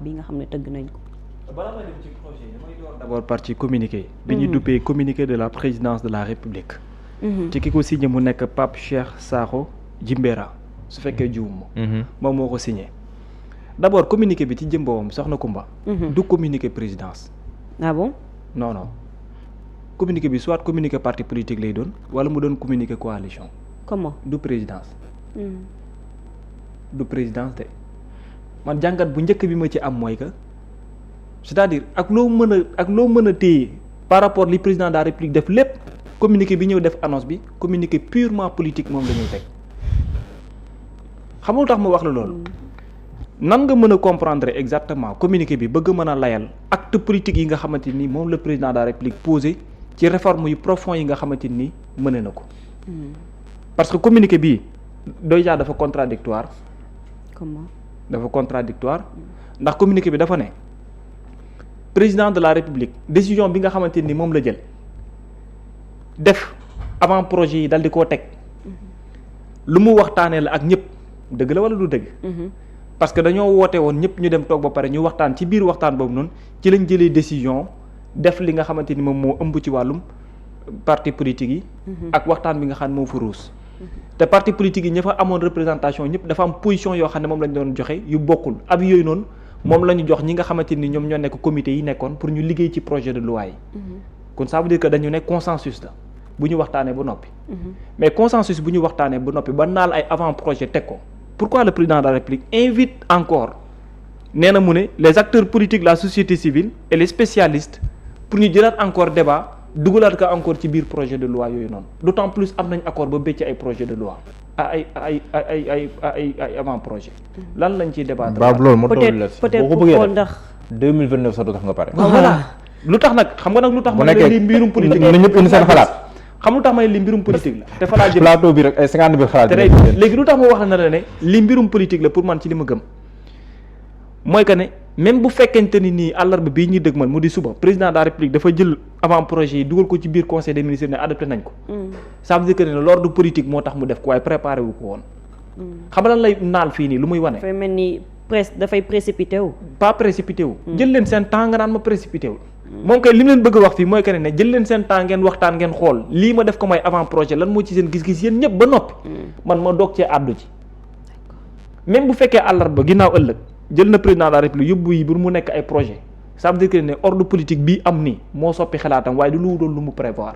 bi nga xam ne tëgg nañ ko. balaa may dem ci projet damay door d'abord par ci communiqué. bi ñu duppee communiqué de la présidence de la République. ci ki ko signé mu nekk Pape Cheikh Sakho Djimbera su fekkee juum moom moo ko signé. d'abord communiqué bi ci jëm boppam soxna Kumba. du communiqué présidence. ah bon. non non communiqué bi soit communiqué parti politique lay doon wala mu doon communiqué coalition. comment du présidence. du présidence de man jàngat bu njëkk bi ma ci am mooy que c'est-à-dire ak loo mën a téye par rapport li président de la République def lépp communiqué bi ñëw def annonce bi communiqué purement politique moom la ñuy teg xamul tax ma wax la loolu. nan nga mën a comprendre exactement communiqué bi bëgg mën a layal acte politique yi nga xamante ni moom le président de la République posé ci réforme yu profond yi nga xamante ni mëne na ko. parce que communiqué bii déjà dafa contradictoire. comment. dafa contradictoire ndax communiqué bi dafa ne président de la République décision bi nga xamante ni moom la jël def avant projet yi dal di koo teg lu mu waxtaanee la ak ñëpp dëgg la wala du dëgg. parce que dañoo woote woon ñëpp ñu dem toog ba pare ñu waxtaan ci biir waxtaan boobu noonu ci lañ jëlee décision def li nga xamante ni moom moo ëmb ci wàllum parti politique yi. ak waxtaan bi nga xam ne moo fa ruus. te parti politique yi ña fa amoon représentation ñëpp dafa am position yoo xam ne moom lañ doon joxe yu bokkul ab yooyu noonu moom la ñu jox ñi nga xamante ni ñoom ñoo nekk comité yi nekkoon pour ñu liggéey ci projet de loi yi. kon ça veut dire que dañu ne consensus la bu ñu waxtaanee ba noppi. mais consensus bu ñu waxtaanee ba noppi ba naal ay avant projet teg ko. pourquoi le président de la République invite encore nee na mu ne les acteurs politiques la société civile et les spécialistes pour ñu jëlaat encore débat dugalaat ko encore ci biir projet de loi yooyu noonu d'autant plus am nañ accord ba bëcc ay projet de loi ay avant projet lan lañ ciy débattre. Babou loolu moo toll la peut-être boo ko bëggee ndax 2029 sax du tax nga pare. voilà lu tax nag xam nga nag lu tax. bu ma ne nekkee lii mbirum politique na ñëpp indi seen xalaat. xam lu tax ma ne li mbirum politique la te fa laa jëm plateau bi rek ay 50 000 xalaat. très bien léegi lu tax ma wax na la ne li mbirum politique la pour man ci li ma gëm mooy que ne même bu fekkente ni nii àllarba bii ñuy dëgmal mu di suba président de la République dafa jël avant projet yi dugal ko ci biir conseil des ministres ne adopté nañ ko. ça veut dire que ne l'ordre politique moo tax mu def ko waaye préparé wu ko woon. xam nga lan lay naal fii nii lu muy wane. dafay mel ni dafay précipité wu. pas précipité wu. jël leen seen temps nga naan ma précipité wu. moom kay li mu leen bëgg a wax fii mooy que ne jël leen seen temps ngeen waxtaan ngeen xool lii ma def ko may avant projet lan moo ci seen gis-gis yéen ñëpp ba noppi. man ma doog cee àddu ci. même bu fekkee àllarba ginnaaw ëllëg jël na président de la République yóbbu yi pour mu nekk ay projet ça veut dire que ne ordre politique bii am nii moo soppi xalaatam waaye du lu doon lu mu prévoir.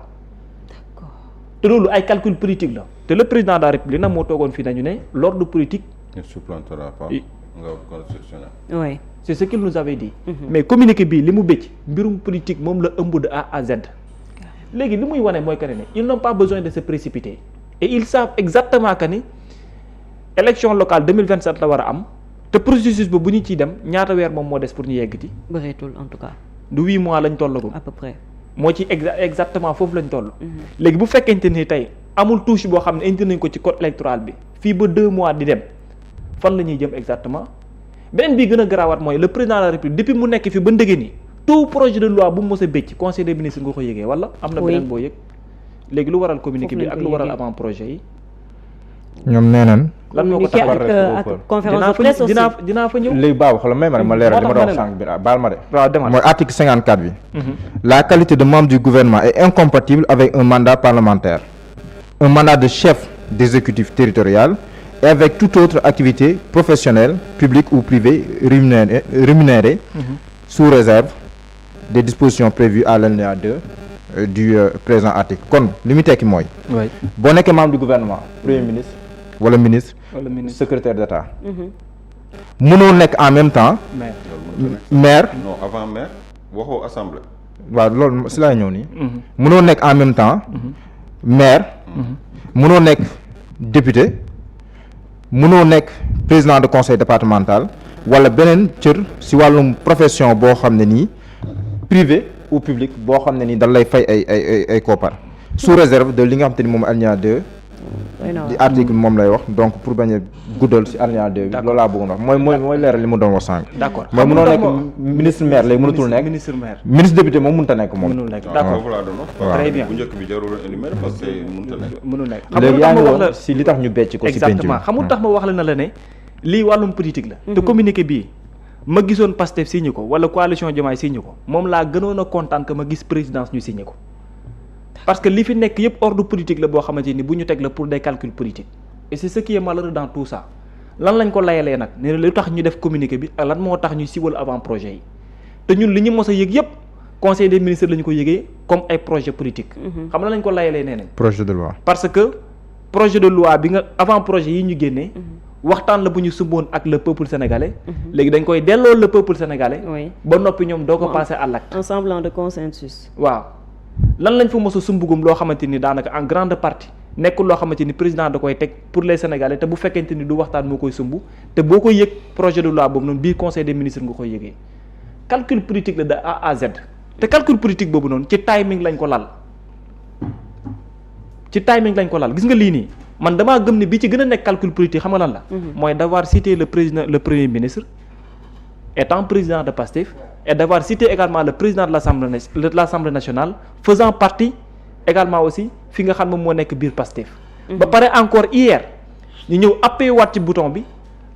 te loolu ay calcul politique la te le président de la République nag moo toogoon fii nañu ne l'ordre politique. ne supplantera pas l'ordre constitutionnel. oui c'est ce qu'il nous avait dit. mais communiqué bii li mu bëcc mbirum politique moom la ëmb de A à Z. léegi li muy wane mooy que ne ils n'ont pas besoin de se précipiter et ils savent exactement que ni élection locale 2027 la war a am te processus ba bu ñu ciy dem ñaata weer moom moo des pour ñu yegg ci. bëreetul en tout cas. du 8 mois lañ tollagum. à peu près. moo ci exactement foofu lañ toll. léegi bu fekkente ni tey amul touche boo xam ne indi nañ ko ci code électoral bi fii ba 2 mois di dem fan la ñuy jëm exactement beneen bii gën a garaawaat mooy le président de la République depuis mu nekk fi ba ndëgë ni tout projet de loi bu mu mos a bëcc conseil des ministres nga ko yëgee wala. am na beneen boo yëg léegi lu waral communiqué bi ak lu waral avant projet yi. ñoom nee nañ. lan moo ko tax ak conférence de presse aussi dinaa fa ñëw. léegi baabu xoolal may ma rek ma leeral li ma doon wax sànq bi baal ma de. waaw demal mooy article 54 bi. La qualité de membre du gouvernement est incompatible avec un mandat parlementaire, un mandat de chef d'exécutif territorial et avec toute autre activité professionnelle, publique ou privée rémunérée sous réserve des dispositions prévues à l'alinéa 2 du présent article. Kon li mu tekki mooy. boo nekkee membre du gouvernement premier ministre wala ministre secrétaire d'État mënoo nekk en même temps maire non avant maire waxoo assemblée. waaw loolu si laay ñëw nii mënoo nekk en même temps maire mënoo nekk député mënoo nekk président de conseil départemental wala beneen cër si wàllum profession boo xam ne nii privé ou public boo xam ne nii da lay fay ay koppar sous réserve de li nga xam te ni moom alinéa 2 di article moom lay wax donc pour bañ a guddal si alinéa 2 bi loolu laa bëggoon wax mooy leeral li mu doon wax sànq. d'accord mooy mënoo nekk ministre maire lay mënatul nekk ministre maire ministre député moom mënut a nekk moom. mënul nekk d'accord foofu laa doon wax. très bien bu njëkk bi jarul énumérer parce que mënut a nekk. mënul nekk léegi yaa ngi woon si li tax ñu becc ko si penc exactement xamul tax ma wax la na la ne lii wàllum politique la te communiqué bii ma gisoon Pastef signé ko wala coalition Diomaye signé ko moom laa gënoon a kontaan que ma gis présidence ñu signé ko parce que li fi nekk yëpp ordre politique la boo xamante ni bu ñu teg la pour des calculs politiques et c'est ce qui est malheureux dans tout ça lan lañ ko layalee nag ne lu tax ñu def communiqué bi ak lan moo tax ñu siwal avant projet yi te ñun li ñu mos a yëg yëpp conseil des ministres la ñu ko yëgee comme ay projet politique xam na lañ ko layalee nee nañ projet de loi parce que projet de loi bi nga avant projet yi ñu génnee waxtaan la bu ñu sumboon ak le peuple sénégalais léegi dañ koy delloo le peuple sénégalais ba noppi ñoom doo ko passer à l'acte un semblant de consensus waaw lan lañ fa mos a sumbugum loo xamante ni daanaka en grande partie nekkul loo xamante ni président da koy teg pour les sénégalais te bu fekkente ni du waxtaan moo koy sumb te boo koy yëg projet de loi boobu noonu biir conseil des ministres nga koy yëgee calcul politique la de A à Z te calcul politique boobu noonu ci timing lañ ko lal gis nga lii nii man damaa gëm ne bi ci gën a nekk calcul politique xam nga lan la mooy d'avoir cité le premier ministre étant président de Pastef et d'avoir cité également le président de l'Assemblée nationale faisant partie également aussi fi nga xam moom moo nekk biir Pastef ba pare encore hier ñu ñëw appuyé waat ci bouton bi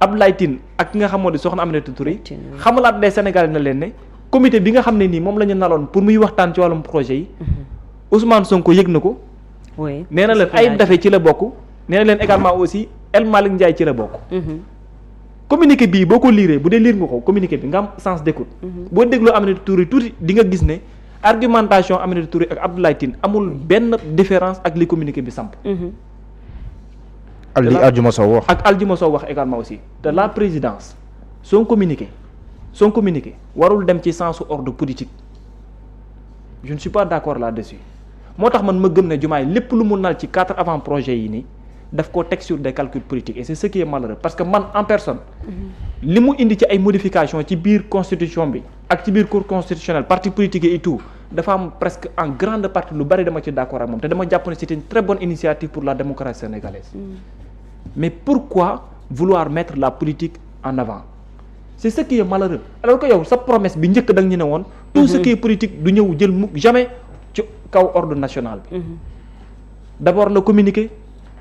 Abdoulaye Tine ak ki nga xam moo di soxna Aminata Touré xamalaat les Sénégalais na leen ne comité bi nga xam ne nii moom la ñu naloon pour muy waxtaan ci wàllum projet yi Ousmane Sonko yëg na ko nee na leen Ayib Daffé ci la bokk nee na leen également aussi El Malick Ndiaye ci la bokk communiqué bii boo ko liiree bu dee liir nga ko communiqué bi nga am sens d'écoute boo dégloo Aminata Touré tuuti di nga gis ne argumentation Aminata Touré ak Abdoulaye Tine amul benn différence ak li communiqué bi samp ak li Aldiouma Sow wax ak Aldiouma Sow wax également aussi te la présidence son communiqué warul dem ci sensu ordre politique je ne suis pas d'accord là-dessus moo tax man ma gëm ne Diomaye lépp lu mu nal ci 4 avant projets yi nii daf koo teg sur des calculs politiques et c'est ce qui est malheureux parce que man en personne li mu indi ci ay modifications ci biir constitution bi ak ci biir cour constitutionnelle parti politique et tout dafa am presque en grande partie lu bari dama ci d'accord ak moom te dama jàpp ne c'est une très bonne initiative pour la démocratie sénégalaise mais pourquoi vouloir mettre la politique en avant c'est ce qui est malheureux alors que yow sa promesse bi njëkk da nga ñu ne woon tout ce qui est politique du ñëw jël mukk jamais ci kaw ordre national bi d'abord le communiqué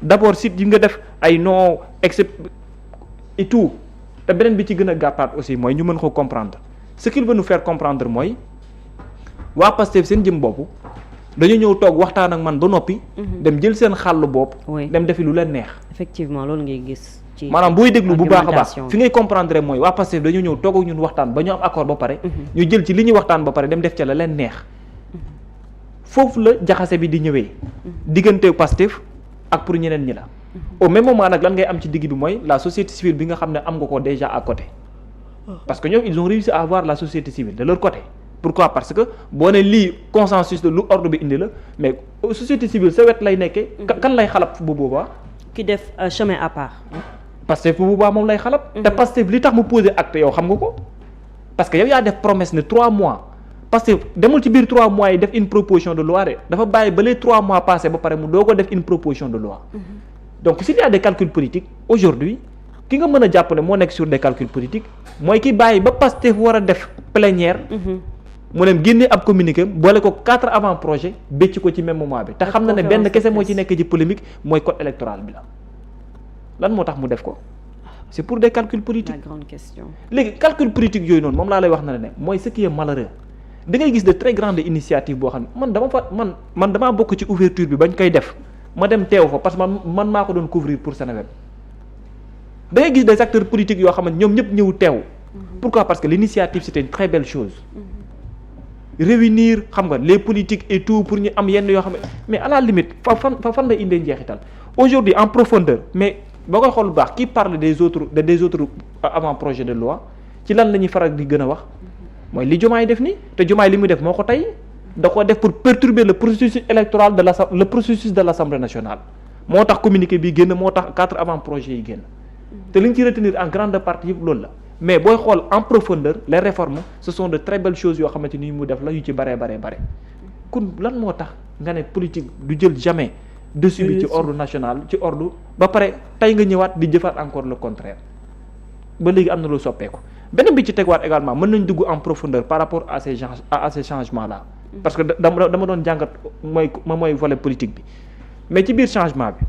d'abord site yi nga def ay non except et tout te beneen bi ci gën a gàttaat aussi mooy ñu mën ko comprendre ce qu'il veut nous faire comprendre mooy waa Pastef seen jëm bopp dañu ñëw toog waxtaan ak man ba noppi dem jël seen xàll bopp dem defi lu leen neex effectivement loolu ngay gis ci maanaam booy déglu bu baax a baax fi ngay comprendre mooy waa Pastef dañu ñëw toog ak ñun waxtaan ba ñu am accord ba pare ñu jël ci li ñuy waxtaan ba pare dem def ca la leen neex foofu la jaxase bi di ñëwee diggante Pastef ak pour ñeneen ñi la au même moment nag lan ngay am ci digg bi mooy la société civile bi nga xam ne am nga ko déjà à côté parce que ñoom ils ont réussi à avoir la société civile de leur côté pourquoi parce que boo ne lii consensus la lu ordre bi indi la mais société civile sa wet lay nekkee kan lay xalab bu boobaa ki def chemin à part Pastef bu boobaa moom lay xalab te Pastef li tax mu poser acte yow xam nga ko parce que yow yaa def promesse ne 3 mois parce que demul ci biir 3 mois yi def une proposition de loi de dafa bàyyi ba les 3 mois passés ba pare mu doo ko def une proposition de loi donc s'il y a des calculs politiques aujourd'hui ki nga mën a jàpp ne moo nekk sur des calculs politiques mooy ki bàyyi ba Pastef war a def plénière mu dem génne ab communiqué boole ko 4 avant projet bécc ko ci même moment bi te xam na ne benn kese moo ci nekk ci polémique mooy code électoral bi la lan moo tax mu def ko c'est pour des calculs politiques la grande question léegi calcul politique yooyu noonu moom laa lay wax na ne mooy ce qui est malheureux da ngay gis de très grandes initiatives boo xam ne man damaa bokk ci ouverture bi bañ koy def ma dem teew fa parce que man maa ko doon couvrir pour Seneweb da ngay gis des acteurs politiques yoo xam ne ñoom ñëpp ñëw teew pourquoi parce que l'initiative c'était une très belle chose réunir xam nga les politiques et tout pour ñu am yenn yoo xam ne mais à la limite fan lay indee njeexital aujourd'hui en profondeur mais boo koy xool bu baax qui parle des autres avant projet de loi ci lan la ñuy faral di gën a wax mooy li Diomaye def nii te Diomaye li muy def moo ko tey da ko def pour perturber le processus électoral le processus de l'Assemblée nationale moo tax communiqué bi génn moo tax 4 avant projets yi génn te li ñu ci retenir en grande partie yëpp loolu la mais booy xool en profondeur les réformes ce sont de très belles choses yoo xamante ni mu def la yu ci bare kon lan moo tax nga ne politique du jël jamais dessus bi ci ordre national ci ordre ba pare tey nga ñëwaat di jëfaat encore le contraire ba léegi am na lu soppeeku beneen bi ci tegwaat également mën nañ dugg en profondeur par rapport à ces changements là parce que dama doon jàngat mooy volet politique bi mais ci biir changement bi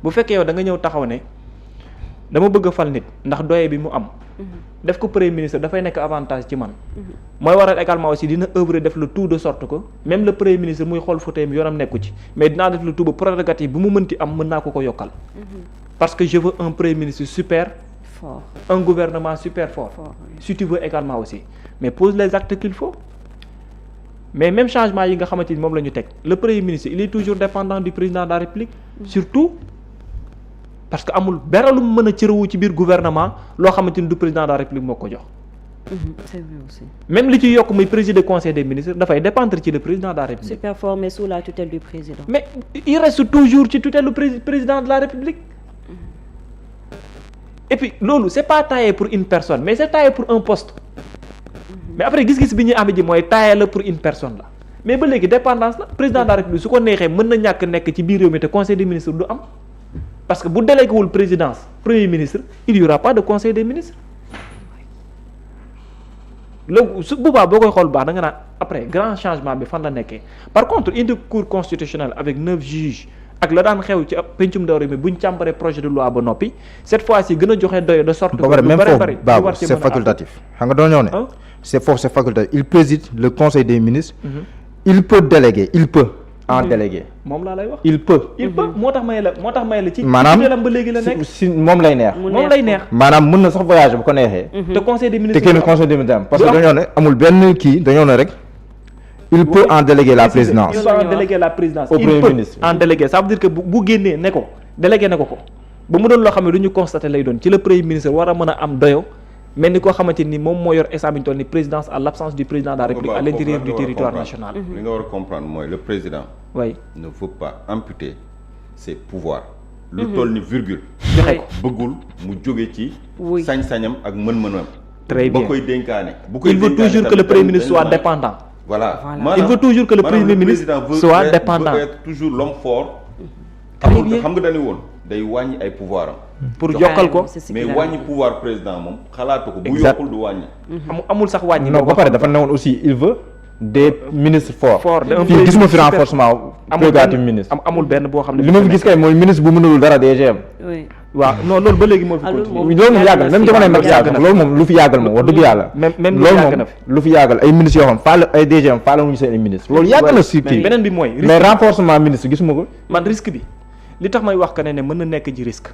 bu fekkee yow da nga ñëw taxaw ne dama bëgg a fal nit ndax doye bi mu am. def ko premier ministre dafay nekk avantage ci man. mooy waral également aussi dina œuvrer def le tout de sorte que même le premier ministre muy xool fauteuil yoonam nekku ci mais dinaa def le tout ba prérogative bi mu mënti am mën naa ko yokkal. parce que je veux un premier ministre super fort, un gouvernement super fort. Si tu veux également aussi mais pose les actes qu'il faut. mais même changement yi nga xamante ni moom la ñu teg le premier ministre il est toujours dépendant du président de la République. surtout parce que amul dara lu mu mën a cërawu ci biir gouvernement loo xamante ni du président de la République moo ko jox. c'est vrai aussi. même li ci yokk muy président conseil des ministres dafay dépendre ci le président de la République. super fort mais sous la tutelle du président. mais il reste toujours ci tutelle du président de la République. et puis loolu c'est pas taillé pour une personne mais c'est taillé pour un poste. mais après gis-gis bi ñuy amee ji mooy taillé la pour une personne la mais ba léegi dépendance la président de la République su ko neexee mën na ñàkk nekk ci biir réew mi te conseil des ministres du am parce que bu délégué wul présidence premier ministre il y aura pas de conseil des ministres loolu su boobaa boo koy xool baax da nga naan après grand changement bi fan la nekkee par contre indi cour constitutionnelle avec 9 juges ak la daan xew ci pencum ndaw réew mi buñ càmbaree projet de loi ba noppi cette fois-ci gën a joxe doyo de sorte que lu même bari foofu c'est facultatif xam nga doo ñëw ne c'est foofu c'est facultatif il préside le conseil des ministres il peut déléguer il peut en déléguer moom laa lay wax il peut moo tax may la ci maanaam lam ba léegi la nekk si moom lay neex moom lay neex maanaam mën na sax voyage bu ko neexee te conseil des ministres te kenn conseil des ministres parce que dañoo ne amul benn kii dañoo ne rek il peut en déléguer la présidence il peut en déléguer la présidence au premier ministre en déléguer ça veut dire que bu génnee ne ko délégué ne ko ba mu doon loo xam ne du ñu constaté lay doon ci le premier ministre war a mën a am doyo mel ni koo xamante ni moom moo yor instant bi ñu toll ni présidence à l'absence du président de la République à l'intérieur du territoire national. li nga war a comprendre mooy le président. oui ne veut pas amputer ses pouvoirs. lu toll ni virgule. joxe ko bëggul mu jóge ci. oui sañ-sañam ak mën-mënam. très bien ba koy dénkaane. bu koy il veut toujours que le premier ministre soit dépendant. voilà il veut toujours que le premier ministre soit dépendant. veut être toujours l'homme fort. très bien xam nga dañu woon day wàññi ay pouvoir am. pour yokkal ko mais wàññi pouvoir président moom xalaatu ko. bu yokkul du wàññi. amul sax wàññi. non ba pare dafa newoon aussi il veut des ministres forts. fii gisuma fi renforcement. prérogative ministre amul benn boo xam ne. li ma fi gis kay mooy ministre bu mënulul dara DGM. oui waaw non loolu ba léegi moo fi continué. loolu moom yàgg na même jamonoy Macky Sall loolu moom lu fi yàggal moom wax dëgg yàlla. même loolu yàgg na moom fi. lu fi yàggal ay ministres yoo xam faale ay DGM faale wuñu seen ay ministres. loolu yàgg na si kii beneen bi mooy. mais renforcement ministre gisuma ko. man risque bi li tax may wax que ne mën na nekk ci risque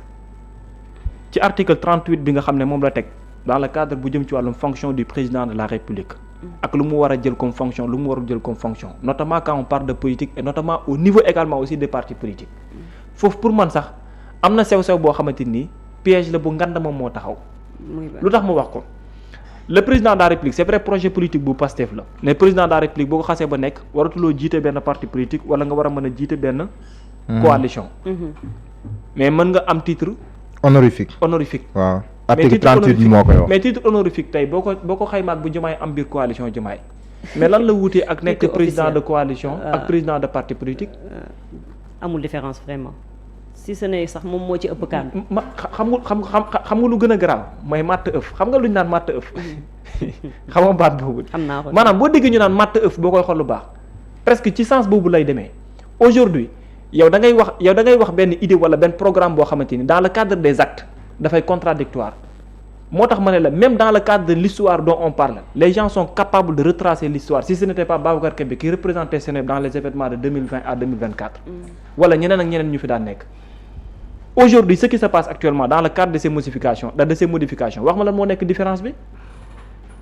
ci article 38 bi nga xam ne moom la teg dans le cadre bu jëm ci wàllum fonction du président de la République ak lu mu war a jël comme fonction lu mu warul jël comme fonction notamment quand on parle de politique et notamment au niveau également aussi des partis politiques foofu pour man sax am na sew-sew boo xamante ni piège la bu ngand moom moo taxaw lu tax mu wax ko le président de la République c'est vrai projet politique bu Pastef la mais président de la République boo ko xasee ba nekk waratuloo jiite benn parti politique wala nga war a mën a jiite benn coalition mais mën nga am titre honorifique waaw article 38 bi moo koy wax mais titre honorifique tey boo ko xaymaat bu Diomaye am biir coalition Diomaye mais lan la wutee ak nekk président de coalition ak président de parti politique amul différence vraiment si ce n'est sax moom moo ci ëpp kan xam nga lu gën a garaaw mooy matt ëf xam nga lu ñu naan matt ëf xam nga baat boobu xam naa ko maanaam boo déggee ñu naan matt ëf boo koy xool lu baax presque ci sens boobu lay demee aujourd'hui yow da ngay wax benn idée wala benn programme boo xamante ni dans le cadre des actes dafay contradictoire moo tax ma ne la même dans le cadre de l'histoire dont on parle les gens sont capables de retracer l'histoire si ce n'était pas Babacar Kébé qui représentait Sénégal dans les événements de 2020 à 2024 wala ñeneen ak ñeneen ñu fi daan nekk aujourd'hui ce qui se passe actuellement dans le cadre de ces modifications wax ma lan moo nekk différence bi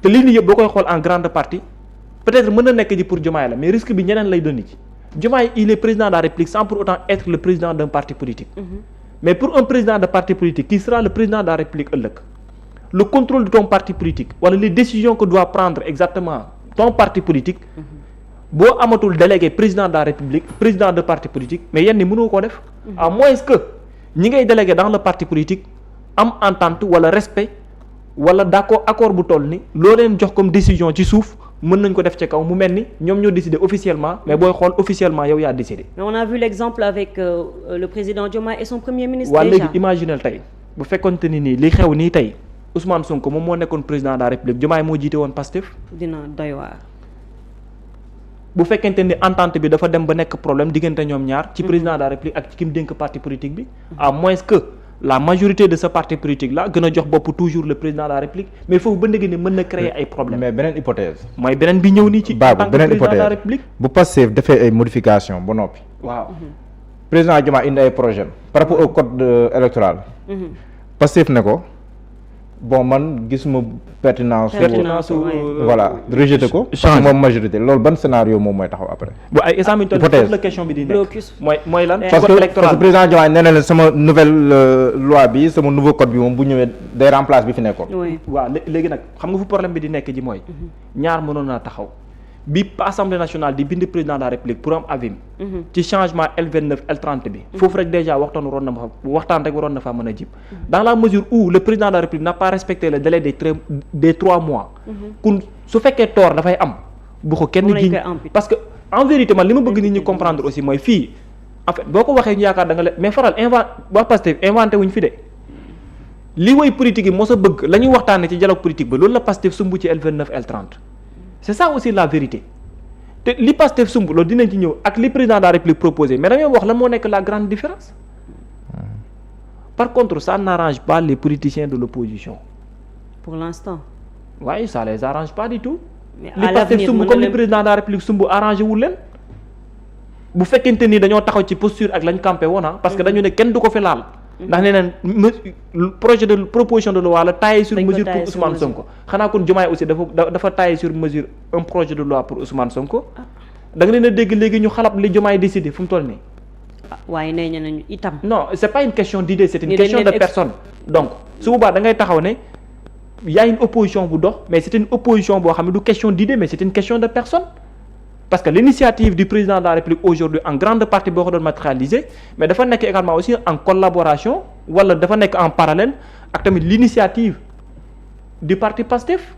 te lii nii yëpp boo koy xool en grande partie peut-être mën na nekk ji pour Diomaye la mais risque bi ñeneen lay doon ci Diomaye il est président de la République sans pour autant être le président d'un parti politique mais pour un président de parti politique qui sera le président de la République ëllëg le contrôle de ton parti politique wala les décisions que doit prendre exactement ton parti politique boo amatul délégué président de la République président de parti politique mais yenn ni mënoo koo def à moins que ñi ngay délégué dans le parti politique am entente wala respect wala accord bu toll ni loo leen jox comme décision ci suuf mën nañ ko def ci kaw mu mel ni ñoom ñoo décidé officiellement mais booy xool officiellement yow yaa décidé. mais on a vu l'exemple avec le président Diomaye et son premier ministre. déjà léegi imaginel tey bu fekkonte ni nii li xew nii tey Ousmane Sonko moom moo nekkoon président de la République Diomaye moo jiite woon Pastef. dina doy waar. bu fekkente ni entente bi dafa dem ba nekk problème diggante ñoom ñaar. ci président de la République ak ci ki mu dénk parti politique bi. à moins que la majorité de ce parti politique là gën a jox bopp toujours le président de la République mais foofu ba léegi ni mën na créer ay problèmes. mais beneen hypothèse. mooy beneen bi ñëw nii ci. en tant que président de la République bu Pastef defee ay modifications ba noppi. waaw président Diomaye indi ay projet par rapport au code électoral. Pastef ne ko bon man gisuma pertinence. voilà rejeté ko. change moom majorité loolu ban scénario moom mooy taxaw après. bu ay examen toll foofu la question bi di nekk. mooy lan. parce que président Diomaye nee na leen sama nouvelle loi bi sama nouveau code bi moom bu ñëwee day remplace bi fi nekkoon. waaw léegi nag xam nga fu problème bi di nekk ji mooy. ñaar mënoon naa taxaw. bi assemblée nationale di bind président de la République pour am avis ci changement L29 L30 bi foofu rek déjà waxtaan rek waroon na fa mën a jib dans la mesure où le président de la République n'a pas respecté le délai des 3 mois kun su fekkee tort dafay am bu ko kenn giñ parce que en vérité man li ma bëgg nit ñi comprendre aussi mooy fii en fait boo ko waxee ñu yaakaar da nga leen mais faral waa Pastef inventé wuñ fi de li woy politique yi mos a bëgg la ñuy waxtaane ci dialogue politique ba loolu la Pastef sumb ci L29 L30 c'est ça aussi la vérité te li Pastef sumb loolu dinañ ci ñëw ak li président de la République proposé mais dañoo wax la moo nekk la grande différence par contre ça n'arrange pas les politiciens de l'opposition pour l'instant waaye ça les arrange pas du tout mais li Pastef sumb comme li président de la République sumb arrangé wul leen bu fekkente ni dañoo taxaw ci posture ak lañ campé woon parce que dañu ne kenn du ko fi laal ndax nee neen proposition de loi la taillé sur mesure pour Ousmane Sonko xanaa kon Diomaye aussi dafa taillé sur mesure un projet de loi pour Ousmane Sonko da nga leen a dégg léegi ñu xalab li Diomaye décidé fu mu toll nii waaye nee nañu itam non c'est pas une question d'idée c'est une question de personne donc su boobaa da ngay taxaw ne y a une opposition bu dox mais c'est une opposition boo xam ne du question d'idée mais c'est une question de personne parce que l'initiative du président de la République aujourd'hui en grande partie boo ko doon matérialiser mais dafa nekk également aussi en collaboration wala dafa nekk en parallèle ak tamit l'initiative du parti Pastef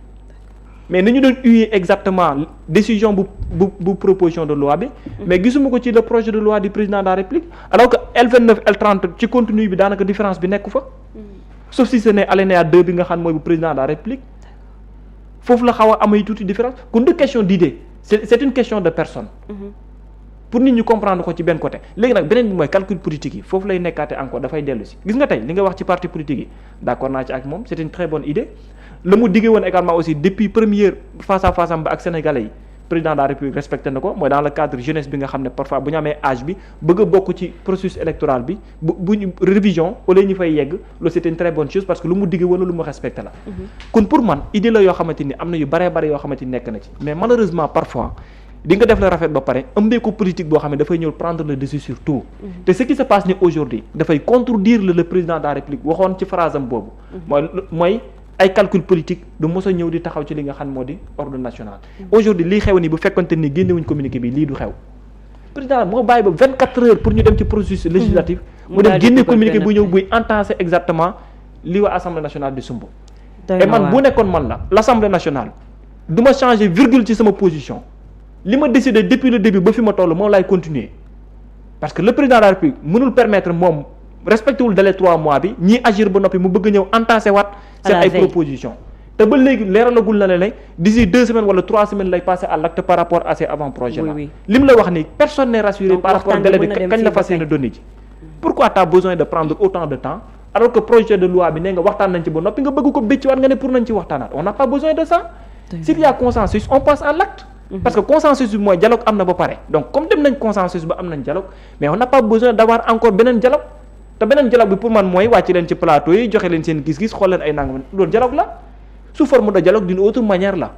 mais nañu doon huer exactement décision bu proposition de loi bi mais gisuma ko ci le projet de loi du président de la République alors que L29 L30 ci contenu bi daanaka différence bi nekku fa sauf si ce n'est alinéa 2 bi nga xam mooy bu président de la République foofu la xaw a amay tuuti différence kon du question d'idée c'est une question de personne pour nit ñi comprendre ko ci benn côté léegi nag beneen bi mooy calcul politique yi foofu lay nekkaate encore dafay dellu si gis nga tey li nga wax ci parti politique yi d'accord naa ci ak moom c'est une très bonne idée la mu diggee woon également aussi depuis première face à face am ba ak sénégalais yi président de la République respecté na ko mooy dans le cadre jeunesse bi nga xam ne parfois bu ñu amee âge bi bëgg a bokk ci processus électoral bi bu ñu révision au lieu ñu fay yegg loolu c'est une très bonne chose parce que lu mu diggee woon lu mu respecté la kon pour man idée la yoo xamante ni am na yu bare yoo xamante ni nekk na ci mais malheureusement parfois di nga def la rafet ba pare ëmbee ko politique boo xam ne dafay ñëw prendre le dessus sur tout te ce qui se passe ni aujourd'hui dafay contredire le président de la République waxoon ci phrase am boobu mooy ay calcul politique du mos a ñëw di taxaw ci li nga xam moo di ordre national aujourd'hui lii xew ni bu fekkonte ni génnewuñ communiqué bi lii du xew président moo bàyyi ba 24 heures pour ñu dem ci processus législatif mu dem génne communiqué bu ñëw buy entassé exactement li waa assemblée nationale di sumb et man bu nekkoon man la l'assemblée nationale du ma changer virgule ci sama position li ma décidé depuis le début ba fi ma toll moom laay continuer parce que le président de la République mënul permettre moom respecté wul délai 3 mois bi ñii agir ba noppi mu bëgg ñëw entassé waat seen ay proposition te ba léegi leeralagul na ne d'ici 2 semaines wala 3 semaines lay passer à l'acte par rapport à ces avant-projets là li mu la wax ni personne n'est rassuré par rapport délai bi kañ la fas yéene donné ji pourquoi t'as besoin de prendre autant de temps alors que projet de loi bi ne nga waxtaan nañ ci ba noppi nga bëgg ko bëcc waat nga ne pour nañ ci waxtaanaat on n'a pas besoin de ça s'il y a consensus on passe à l'acte parce que consensus bi mooy dialogue am na ba pare donc comme dem nañ consensus ba am nañ dialogue mais on n'a pas besoin d'avoir encore beneen dialogue te beneen dialogue bi pour man mooy wàcc leen ci plateau yi joxe leen seen gis-gis xool leen ay nangam loolu dialogue la sous forme de dialogue d'une autre manière la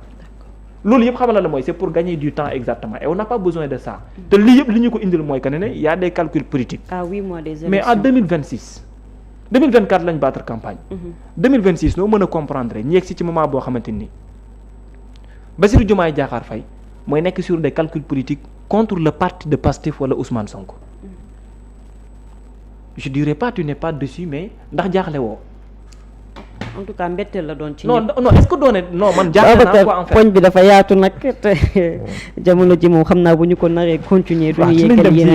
loolu yëpp xamal la mooy c'est pour gagner du temps exactement et on n'a pas besoin de ça te lii yëpp li ñu ko indil mooy que ne y a des calculs politiques à 8 mois des élections mais en 2026 2024 lañ battre campagne 2026 noo mën a comprendre ñi yegg si ci moment boo xamante ni Bassirou Diomaye Diakhar Faye mooy nekk sur des calculs politiques contre le parti de Pastef wala Ousmane Sonko je dirais pas tu n'es pas dessus mais ndax jaaxle woo. en tout cas mbetteel la doon ci non non est-ce que doone non man jaaxle naa quoi en fait poñ bi dafa yaatu nag te jamono ji moom xam naa bu ñu ko naree continuer du ñu yeggal yeneen